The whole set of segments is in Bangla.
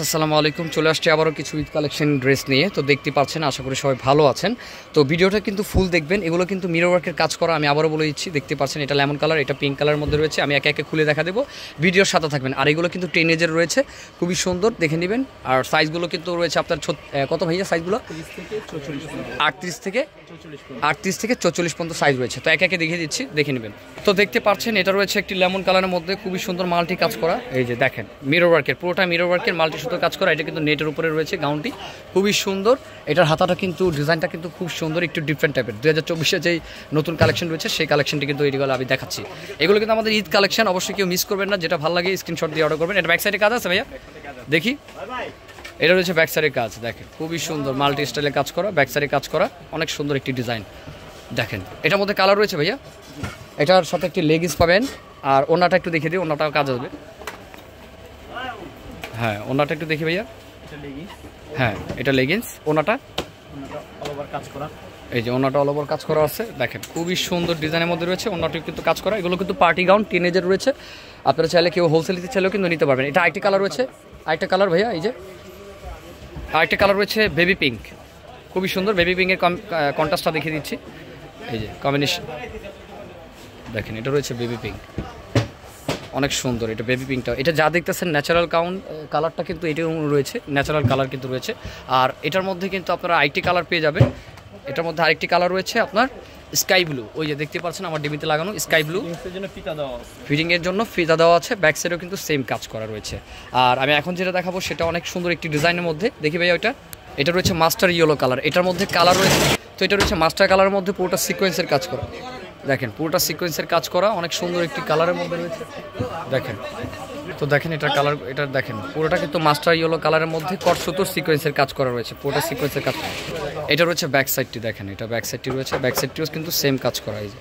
আসসালামু আলাইকুম। চলে আসছে আবারও কিছু ঈদ কালেকশন ড্রেস নিয়ে। তো দেখতে পাচ্ছেন, আশা করি সবাই ভালো আছেন। তো ভিডিওটা কিন্তু ফুল দেখবেন। এগুলো কিন্তু মিরর ওয়ার্কের কাজ করা, আমি আবারও বলে দিচ্ছি। দেখতে পাচ্ছেন এটা লেমন কালার, এটা পিঙ্ক কালারের মধ্যে রয়েছে। আমি একে একে খুলে দেখা দেবো, ভিডিওর সাথে থাকবেন। আর এগুলো কিন্তু 10 এজের রয়েছে, খুবই সুন্দর, দেখে নেবেন। আর সাইজগুলো কিন্তু রয়েছে আপনার কত ভাইয়া সাইজগুলো? 38 থেকে 44 পর্যন্ত সাইজ রয়েছে। তো একে একে দেখিয়ে দিচ্ছি, দেখে নেবেন। তো দেখতে পাচ্ছেন এটা রয়েছে একটি লেমন কালারের মধ্যে, খুবই সুন্দর মাল্টি কাজ করা। এই যে দেখেন মিরর ওয়ার্কের, পুরোটা মিরর ওয়ার্কের মাল্টি সুতো কাজ করা। এটা কিন্তু নেটের উপরে রয়েছে গাউনটি, খুবই সুন্দর। এটার হাতাটা কিন্তু ডিজাইনটা কিন্তু খুব সুন্দর, একটু ডিফারেন্ট টাইপের। 2024-এ যেই নতুন কালেকশন রয়েছে সেই কালেকশনটি কিন্তু এইগুলো আমি দেখাচ্ছি। এগুলো কিন্তু আমাদের ঈদ কালেকশন, অবশ্যই কেউ মিস করবেন না। যেটা ভালো লাগে স্ক্রিনশট দিয়ে অর্ডার করবেন। এটা ব্যাক সাইডে কাজ আছে ভাইয়া, দেখি। এটা রয়েছে ব্যাক সাইডের কাজ, দেখেন খুবই সুন্দর মাল্টি স্টাইলে কাজ করা, ব্যাক সাইডে কাজ করা, অনেক সুন্দর একটি ডিজাইন। দেখেন এটার মধ্যে কালার রয়েছে ভাইয়া। এটার সাথে একটি লেগিংস পাবেন। আর ওনাটা একটু দেখিয়ে দিই, ওনাটাও কাজ আসবে। হ্যাঁ ওনাটা একটু দেখি ভাইয়া। হ্যাঁ এটা লেগিংস, ওনাটা অল ওভার কাজ করা। এই যে ওনাটা অল ওভার কাজ করা আছে, দেখেন খুবই সুন্দর ডিজাইনের মধ্যে রয়েছে। ওনাটা কিন্তু কাজ করা। এগুলো কিন্তু পার্টি গাউন, টিনেজের রয়েছে। আপনারা চাইলে কেউ হোলসেল দিতে চাইলেও কিন্তু নিতে পারবেন। এটা আরেকটি কালার রয়েছে, আরেকটা কালার ভাইয়া। এই যে আরেকটা কালার রয়েছে বেবি পিঙ্ক, খুবই সুন্দর। বেবি পিঙ্কের কন্ট্রাস্টটা দেখিয়ে দিচ্ছি। এই যে কম্বিনেশন দেখেন, এটা রয়েছে বেবি পিঙ্ক, অনেক সুন্দর। এটা বেবি পিঙ্কটা, এটা যা দেখতেছেন ন্যাচারাল কালারটা কিন্তু এটাও রয়েছে, ন্যাচারাল কালার কিন্তু রয়েছে। আর এটার মধ্যে কিন্তু আপনারা আরেকটি কালার পেয়ে যাবেন। এটার মধ্যে আরেকটি কালার রয়েছে আপনার স্কাই ব্লু। ওই যে দেখতে পাচ্ছেন আমার ডিবিতে লাগানো স্কাই ব্লু, ফিটিংয়ের জন্য ফিতা দেওয়া আছে। ব্যাক সাইডেও কিন্তু সেম কাজ করা রয়েছে। আর আমি এখন যেটা দেখাবো সেটা অনেক সুন্দর একটি ডিজাইনের মধ্যে, দেখি ভাইয়া। এটা রয়েছে মাস্টার ইয়েলো কালার। এটার মধ্যে কালার রয়েছে, তো এটা রয়েছে মাস্টার কালারের মধ্যে, পুরোটা সিকোয়েন্সের কাজ করা। দেখেন পুরোটা সিকোয়েন্সের কাজ করা, অনেক সুন্দর একটি কালারের মধ্যে রয়েছে। দেখেন তো দেখেন এটার কালার, এটা দেখেন পুরোটা কিন্তু মাস্টার ইয়েলো কালারের মধ্যে কটসুতোর সিকোয়েন্সের কাজ করা রয়েছে, পুরোটা সিকোয়েন্সের কাজ করা। এটা রয়েছে ব্যাক সাইডটি, দেখেন এটা ব্যাক সাইডটি রয়েছে। ব্যাক সাইডটিও কিন্তু সেম কাজ করা, এই যে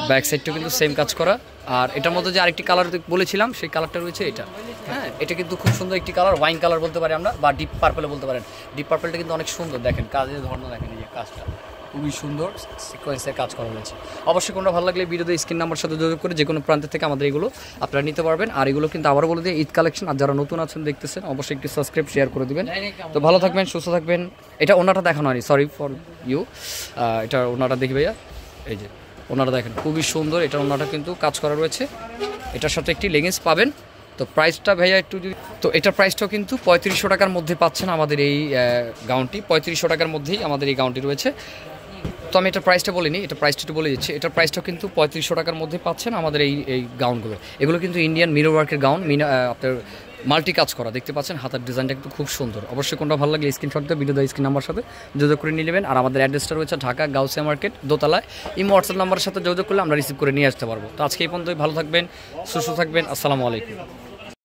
ব্যাক সাইডটিও কিন্তু সেম কাজ করা। আর এটার মধ্যে যে আরেকটি কালার বলেছিলাম সেই কালারটা রয়েছে এটা। হ্যাঁ এটা কিন্তু খুব সুন্দর একটি কালার, ওয়াইন কালার বলতে পারি আমরা, বা ডিপ পার্পেলও বলতে পারেন। ডিপ পার্পেলটা কিন্তু অনেক সুন্দর, দেখেন কাজের ধরন, দেখেন এই যে কাজটা খুবই সুন্দর সিকোয়েন্সের কাজ করা রয়েছে। অবশ্যই কোনটা ভালো লাগলে ভিডিওতে স্ক্রিন নাম্বার সাথে যোগাযোগ করে যে কোনো প্রান্ত থেকে আমাদের এগুলো আপনারা নিতে পারবেন। আর এগুলো কিন্তু আবার বলে দিয়ে ঈদ কালেকশন। আর যারা নতুন আছেন দেখতেছেন, অবশ্যই একটু সাবস্ক্রাইব শেয়ার করে দিবেন। তো ভালো থাকবেন, সুস্থ থাকবেন। এটা ওনাটা দেখানো হয়নি, সরি ফর ইউ। এটা ওনাটা দেখি ভাইয়া। এই যে ওনাটা দেখেন খুবই সুন্দর। এটা ওনাটা কিন্তু কাজ করা রয়েছে। এটার সাথে একটি লেগিংস পাবেন। তো প্রাইসটা ভাইয়া একটু যদি, তো এটার প্রাইসটাও কিন্তু 3500 টাকার মধ্যে পাচ্ছেন আমাদের এই গাউনটি। 3500 টাকার মধ্যেই আমাদের এই গাউনটি রয়েছে। তো আমি এটা প্রাইসটা বলিনি, এটা প্রাইসটা একটু বলে দিচ্ছি। এটার প্রাইসটা কিন্তু 3500 টাকার মধ্যে পাচ্ছেন আমাদের এই গাউনগুলো। এগুলো কিন্তু ইন্ডিয়ান মিরর ওয়ার্কের গাউন, আপনার মাল্টি কাজ করা। দেখতে পাচ্ছেন হাতার ডিজাইনটা কিন্তু খুব সুন্দর। অবশ্যই কোনটা ভালো লাগলে স্ক্রিনশট দিয়ে ভিডিও স্ক্রিন নাম্বার সাথে যোগাযোগ করে নিয়ে নেবেন। আর আমাদের অ্যাড্রেসটা রয়েছে ঢাকা গাউসিয়া মার্কেট দোতলায়। এই হোয়াটসঅ্যাপ নাম্বারের সাথে যোগাযোগ করলে আমরা রিসিভ করে নিয়ে আসতে পারবো। তো আজকে এই পর্যন্তই, ভালো থাকবেন, সুস্থ থাকবেন। আসসালামু আলাইকুম।